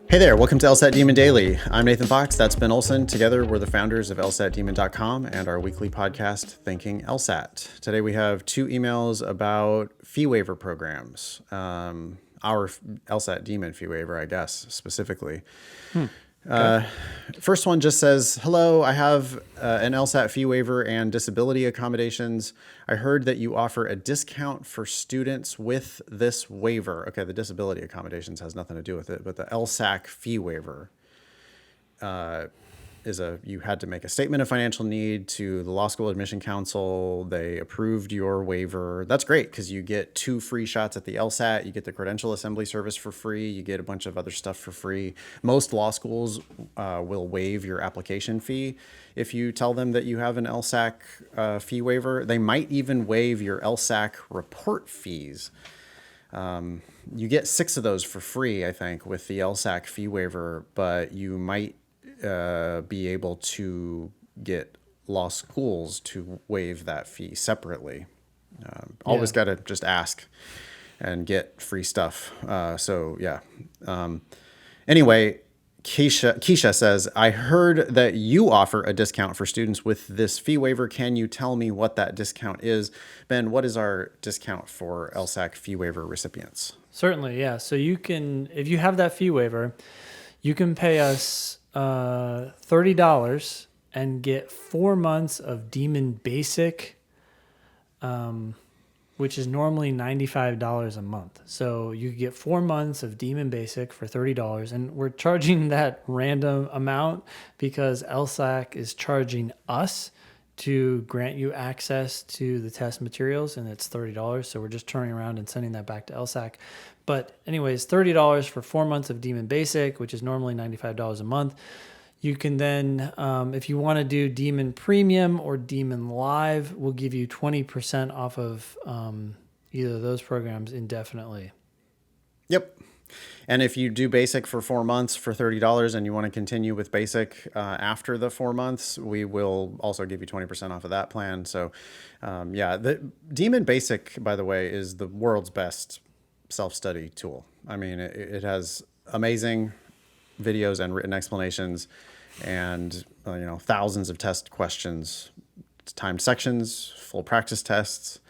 Hey there, welcome to LSAT Demon Daily. I'm Nathan Fox, that's Ben Olson. Together, we're the founders of LSATdemon.com and our weekly podcast, Thinking LSAT. Today, we have two emails about fee waiver programs. Our LSAT Demon fee waiver, I guess, specifically. Okay. First one just says, hello, I have an LSAT fee waiver and disability accommodations. I heard that you offer a discount for students with this waiver. Okay, the disability accommodations has nothing to do with it, but the LSAC fee waiver you had to make a statement of financial need to the law school admission council. They approved your waiver. That's great because you get 2 free shots at the LSAT. You get the credential assembly service for free. You get a bunch of other stuff for free. Most law schools will waive your application fee if you tell them that you have an LSAC fee waiver. They might even waive your LSAC report fees. You get 6 of those for free, I think, with the LSAC fee waiver, but you might be able to get law schools to waive that fee separately. Always got to just ask and get free stuff. Anyway, Keisha says, I heard that you offer a discount for students with this fee waiver. Can you tell me what that discount is? Ben, what is our discount for LSAC fee waiver recipients? Certainly, yeah. So you can, if you have that fee waiver, you can pay us $30 and get 4 months of Demon Basic, which is normally $95 a month. So you get 4 months of Demon Basic for $30, and we're charging that random amount because LSAC is charging us to grant you access to the test materials, and it's $30. So we're just turning around and sending that back to LSAC. But anyways, $30 for 4 months of Demon Basic, which is normally $95 a month. You can then, if you want to do Demon Premium or Demon Live, we'll give you 20% off of either of those programs indefinitely. Yep. And if you do basic for 4 months for $30 and you want to continue with basic after the 4 months, we will also give you 20% off of that plan. So the Demon Basic, by the way, is the world's best self-study tool. I mean, it has amazing videos and written explanations and thousands of test questions, timed sections, full practice tests.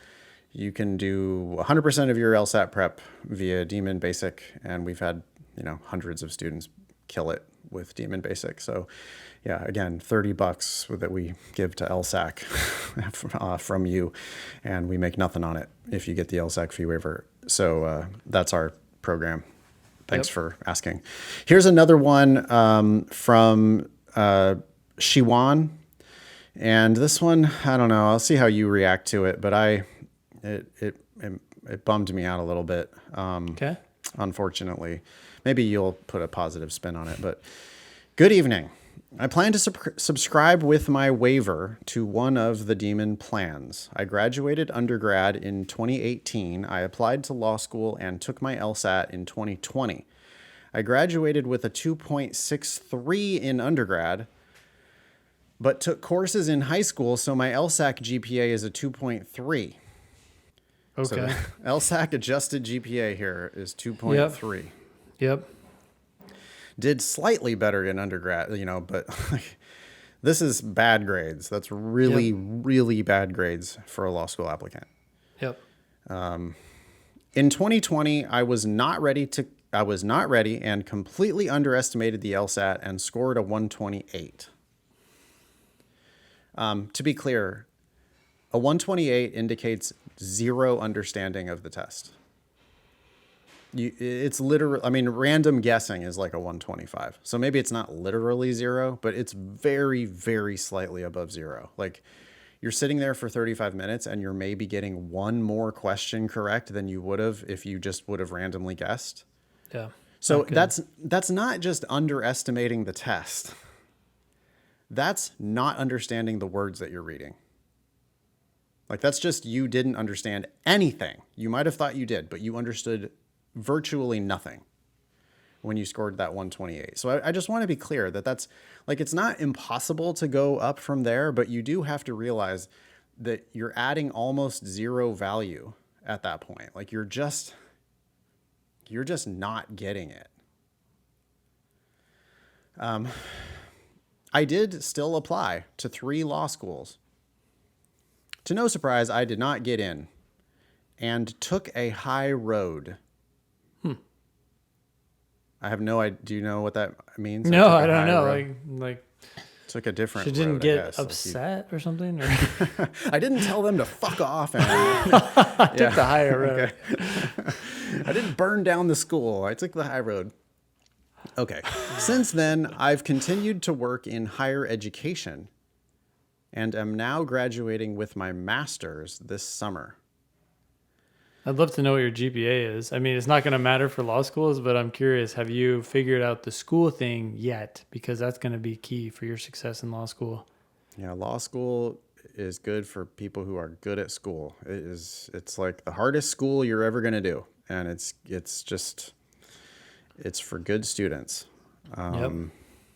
You can do 100% of your LSAT prep via Demon Basic, and we've had hundreds of students kill it with Demon Basic. So yeah, again, $30 that we give to LSAC from you, and we make nothing on it if you get the LSAC fee waiver. So that's our program. Thanks for asking. Here's another one from Shiwan. And this one, I don't know. I'll see how you react to it, but it bummed me out a little bit. Okay. Unfortunately, maybe you'll put a positive spin on it, but good evening. I plan to subscribe with my waiver to one of the Demon plans. I graduated undergrad in 2018. I applied to law school and took my LSAT in 2020. I graduated with a 2.63 in undergrad, but took courses in high school, so my LSAC GPA is a 2.3. Okay. So the LSAC adjusted GPA here is 2.3. Yep. Did slightly better in undergrad, but this is bad grades. That's really, really bad grades for a law school applicant. Yep. In 2020, I was not ready and completely underestimated the LSAT and scored a 128. To be clear, a 128 indicates zero understanding of the test. It's literally, random guessing is like a 125. So maybe it's not literally zero, but it's very, very slightly above zero. Like you're sitting there for 35 minutes and you're maybe getting one more question correct than you would have if you just would have randomly guessed. Yeah. So that's not just underestimating the test. That's not understanding the words that you're reading. Like that's just you didn't understand anything. You might have thought you did, but you understood virtually nothing when you scored that 128. So I just want to be clear that that's like, it's not impossible to go up from there, but you do have to realize that you're adding almost zero value at that point. Like you're just not getting it. I did still apply to 3 law schools. To no surprise, I did not get in and took a high road. I have no idea. Do you know what that means? No, took a I don't high know. road. Like Took a different she didn't road, I get guess. Like upset or something. Or I didn't tell them to fuck off. And, I took the higher road. Okay. I didn't burn down the school. I took the high road. Okay. Since then, I've continued to work in higher education and am now graduating with my master's this summer. I'd love to know what your GPA is. I mean, it's not going to matter for law schools, but I'm curious, have you figured out the school thing yet? Because that's going to be key for your success in law school. Yeah, law school is good for people who are good at school. It's like the hardest school you're ever going to do. And it's for good students. Yep.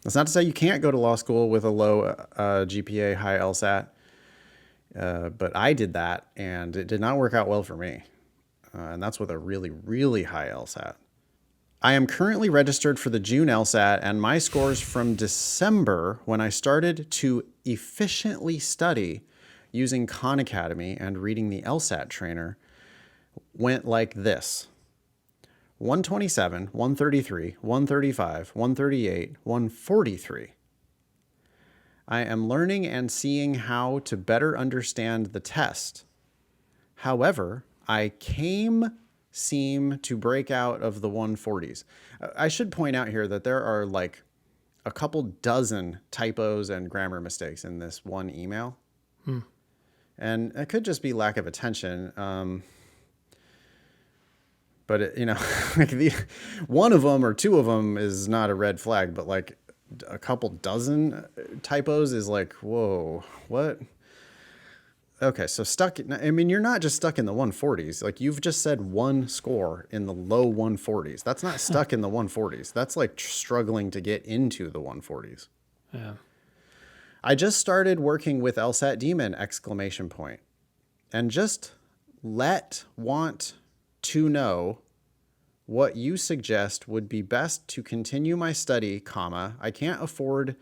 That's not to say you can't go to law school with a low GPA, high LSAT. But I did that and it did not work out well for me. And that's with a really, really high LSAT. I am currently registered for the June LSAT, and my scores from December, when I started to efficiently study using Khan Academy and reading the LSAT trainer, went like this: 127, 133, 135, 138, 143. I am learning and seeing how to better understand the test. However, I seem to break out of the 140s. I should point out here that there are like a couple dozen typos and grammar mistakes in this one email. And it could just be lack of attention. But it, like one of them or two of them is not a red flag, but like a couple dozen typos is like, whoa, what? Okay, so you're not just stuck in the 140s. Like, you've just said one score in the low 140s. That's not stuck in the 140s. That's like struggling to get into the 140s. Yeah. I just started working with LSAT Demon, ! And just want to know what you suggest would be best to continue my study, I can't afford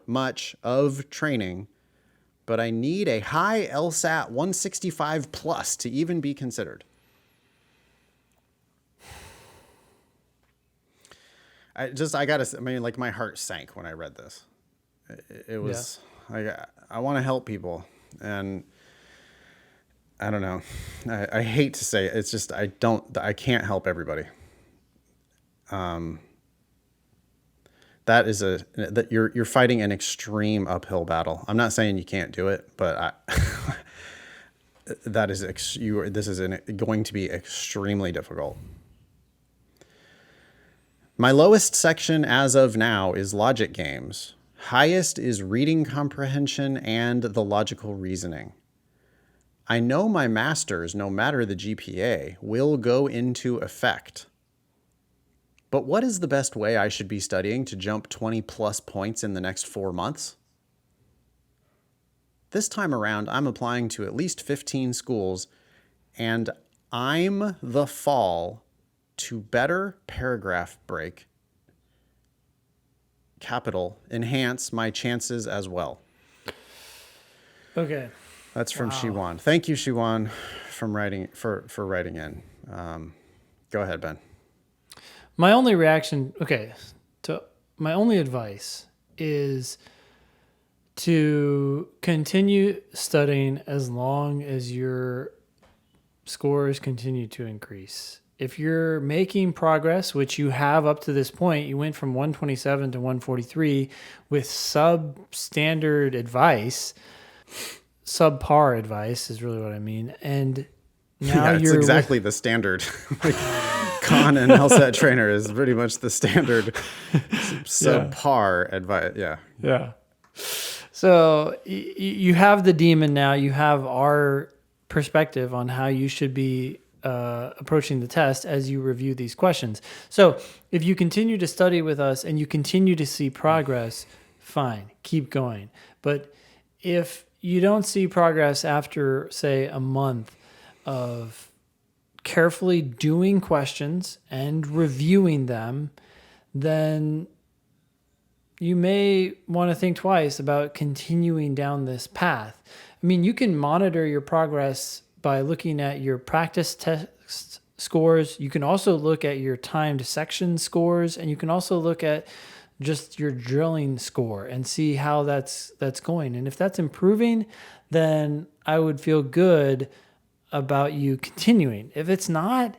much of training, but I need a high LSAT 165 plus to even be considered. Like, my heart sank when I read this. It was like, I want to help people, and I don't know. I hate to say it. It's just, I can't help everybody. That you're fighting an extreme uphill battle. I'm not saying you can't do it, but this is going to be extremely difficult. My lowest section as of now is logic games. Highest is reading comprehension and the logical reasoning. I know my master's, no matter the GPA, will go into effect. But what is the best way I should be studying to jump 20 plus points in the next 4 months? This time around, I'm applying to at least 15 schools, and I'm the fall to better paragraph break, enhance my chances as well. Okay. That's from Shiwan. Thank you, Shiwan, from writing in. Go ahead, Ben. My only advice is to continue studying as long as your scores continue to increase. If you're making progress, which you have up to this point, you went from 127 to 143 with substandard advice. Subpar advice is really what I mean. And now it's exactly the standard. Like, Khan and LSAT trainer is pretty much the standard subpar advice. Yeah. Yeah. So you have the demon now. You have our perspective on how you should be approaching the test as you review these questions. So if you continue to study with us and you continue to see progress, fine, keep going. But if you don't see progress after, say, a month of carefully doing questions and reviewing them, then you may want to think twice about continuing down this path. I mean, you can monitor your progress by looking at your practice test scores. You can also look at your timed section scores, and you can also look at just your drilling score and see how that's going. And if that's improving, then I would feel good about you continuing. If it's not,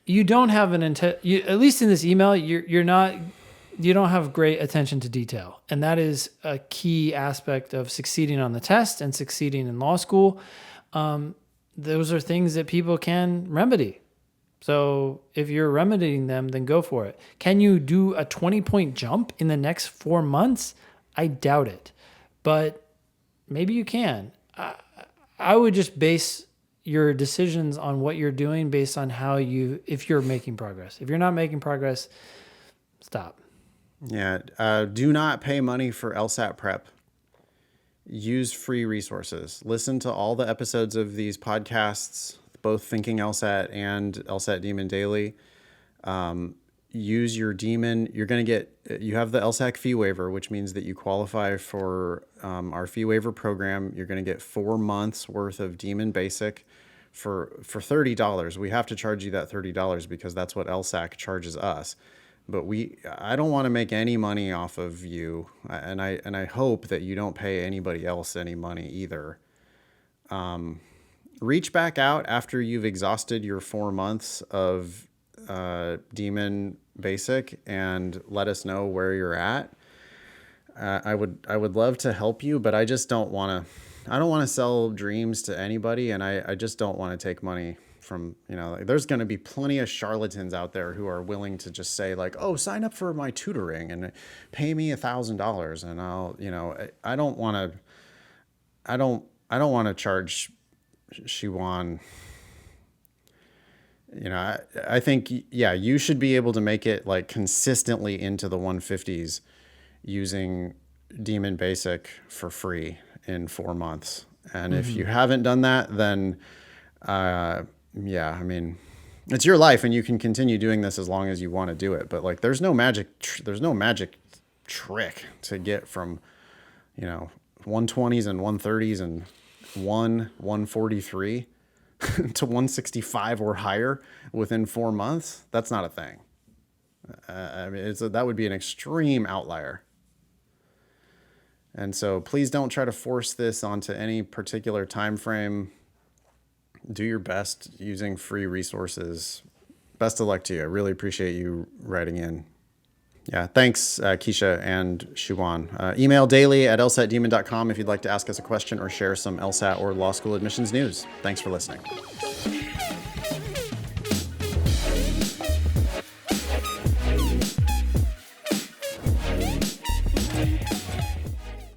you don't have an intent. At least in this email, you don't have great attention to detail, and that is a key aspect of succeeding on the test and succeeding in law school. Those are things that people can remedy. So if you're remedying them, then go for it. Can you do a 20-point jump in the next 4 months? I doubt it, but maybe you can. I would just base your decisions on what you're doing based on if you're making progress. If you're not making progress, stop. Yeah. Do not pay money for LSAT prep. Use free resources. Listen to all the episodes of these podcasts, both Thinking LSAT and LSAT Demon Daily. Use your Demon. You have the LSAC fee waiver, which means that you qualify for our fee waiver program. You're going to get 4 months worth of Demon Basic for $30. We have to charge you that $30 because that's what LSAC charges us. But I don't want to make any money off of you, and I hope that you don't pay anybody else any money either. Reach back out after you've exhausted your 4 months of Demon Basic and let us know where you're at. I would love to help you, but I just don't want to. I don't want to sell dreams to anybody, and I just don't want to take money from, there's going to be plenty of charlatans out there who are willing to just say like, oh, sign up for my tutoring and pay me $1,000 and I don't want to charge Shiwan. I think, you should be able to make it like consistently into the 150s using Demon Basic for free in 4 months. And if you haven't done that, then, it's your life and you can continue doing this as long as you want to do it. But like, there's no magic trick to get from, 120s and 130s and 143 to 165 or higher within 4 months. That's not a thing. That would be an extreme outlier. And so please don't try to force this onto any particular time frame. Do your best using free resources. Best of luck to you. I really appreciate you writing in. Yeah, thanks, Keisha and Shiwan. Email daily@lsatdemon.com if you'd like to ask us a question or share some LSAT or law school admissions news. Thanks for listening.